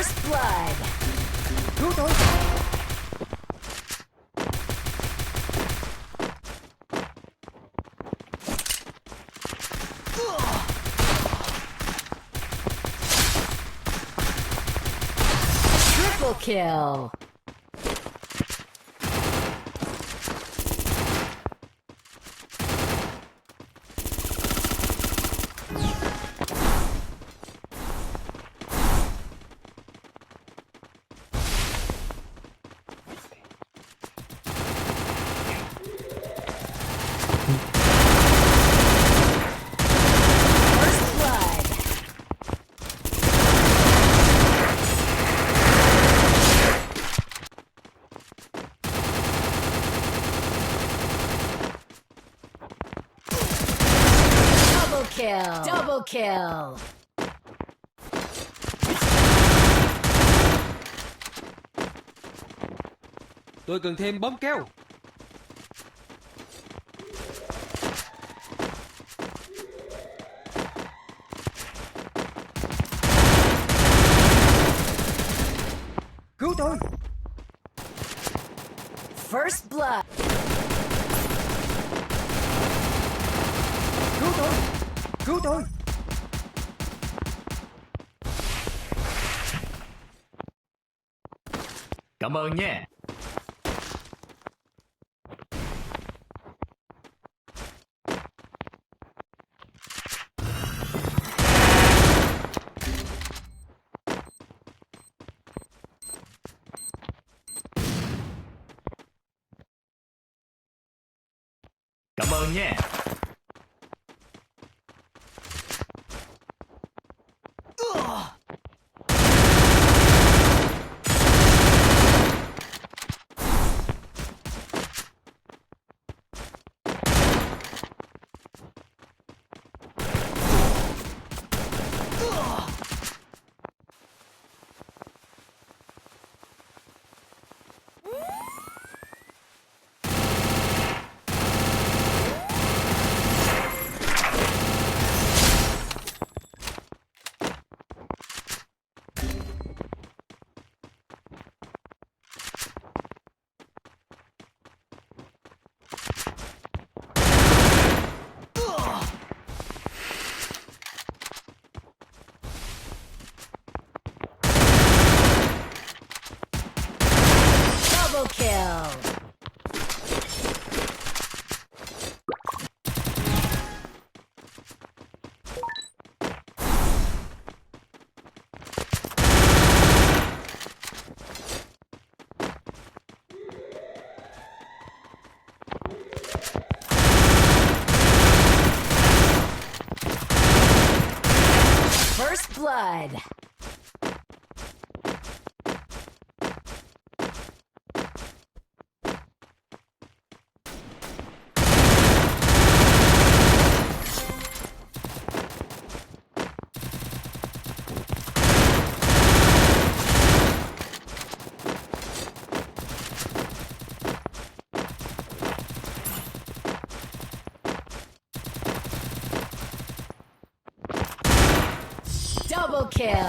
First blood. Cứu tôi. Triple kill. First blood. Double kill. Double kill. Tôi cần thêm bóng keo. Cứu tôi. First blood. Cứu tôi. Cứu tôi. Cảm ơn nha. Cảm ơn nha. Double kill. First blood. Double kill.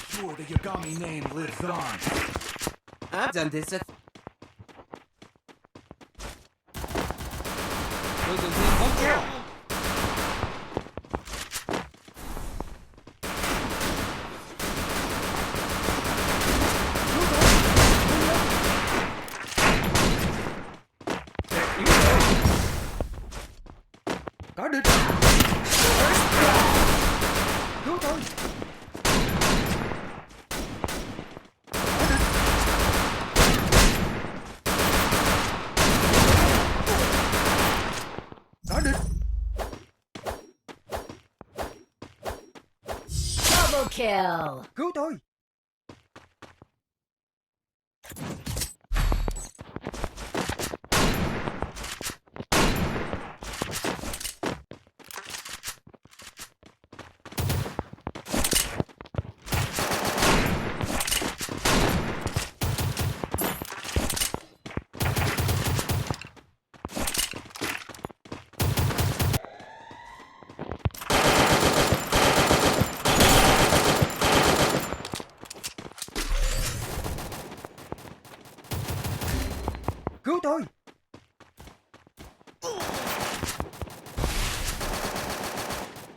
Sure, the Yagami name lives on. I've done this. Tôi cần thêm bóng keo. Có địch. Cứu tôi. Có địch. Double kill. Cứu tôi.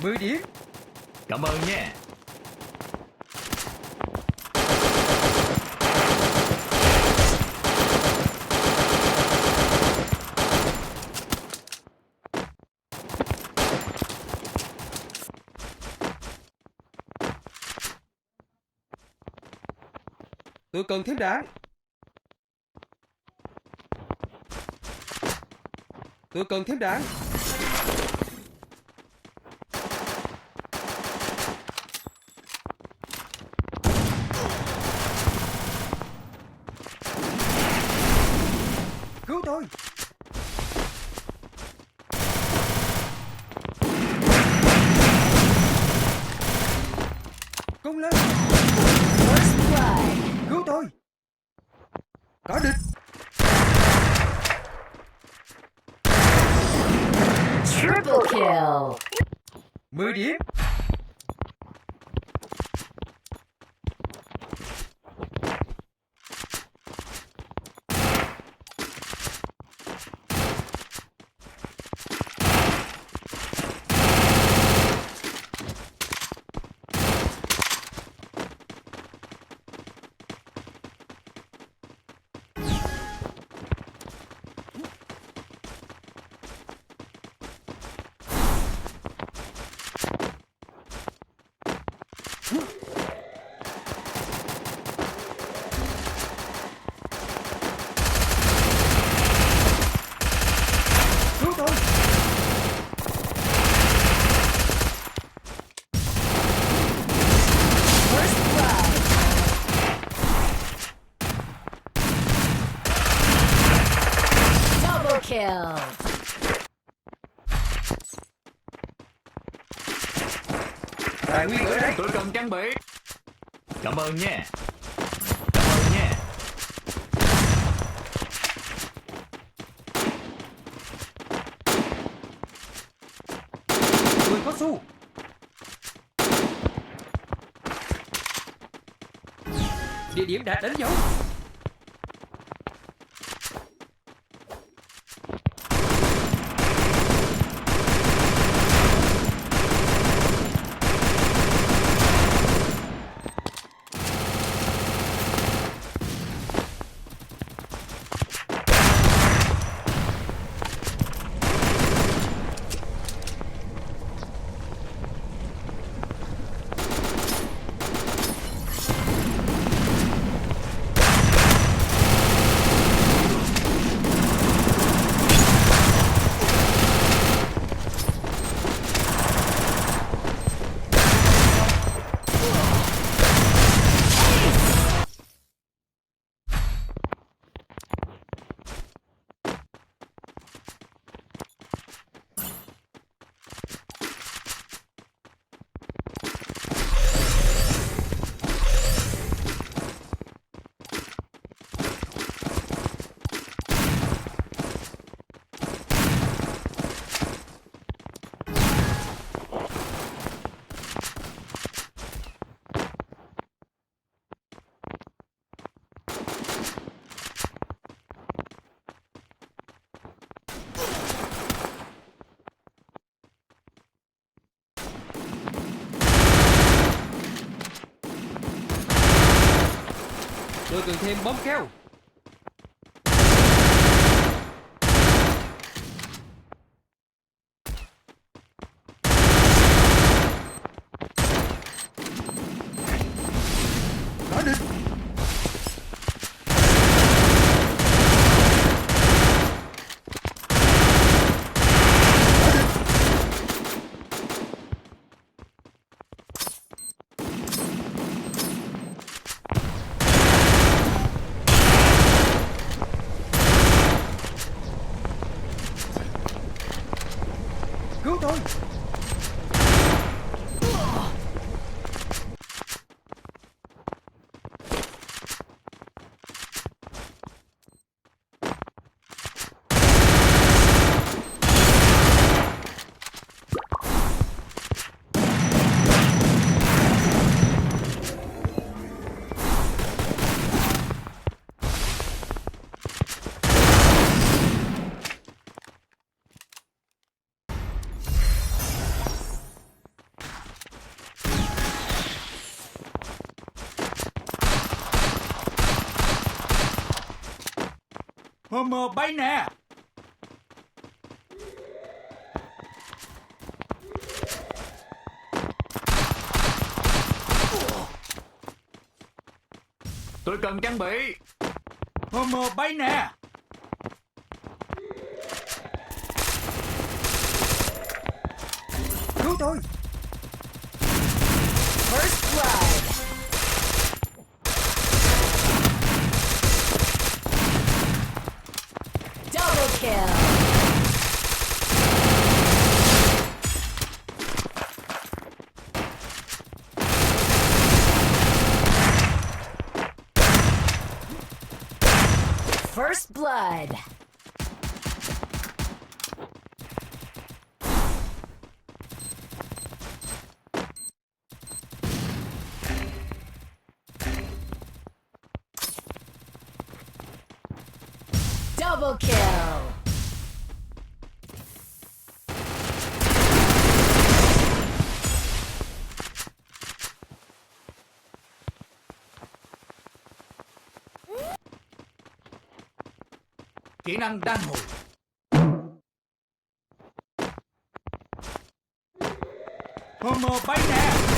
10 điểm. Cảm ơn nha. Tôi cần thêm đạn. Tôi cần thêm đạn. Cứu tôi. Công lên. First blood. Cứu tôi. Có địch. Triple kill. 10 điểm. Cứu tôi. First blood. Double kill. Tài nguyên ở đây. Tôi cần trang bị. Cảm ơn nha. Cảm ơn nha. Tôi có xu. Địa điểm đã đánh dấu. Tôi cần thêm bom keo. Có địch. Mờ bay nè. Tôi cần trang bị. Mờ bay nè. Cứu tôi. First blood. Double kill. First blood. Double kill. Kỹ năng đan hồi. Mờ bay nè.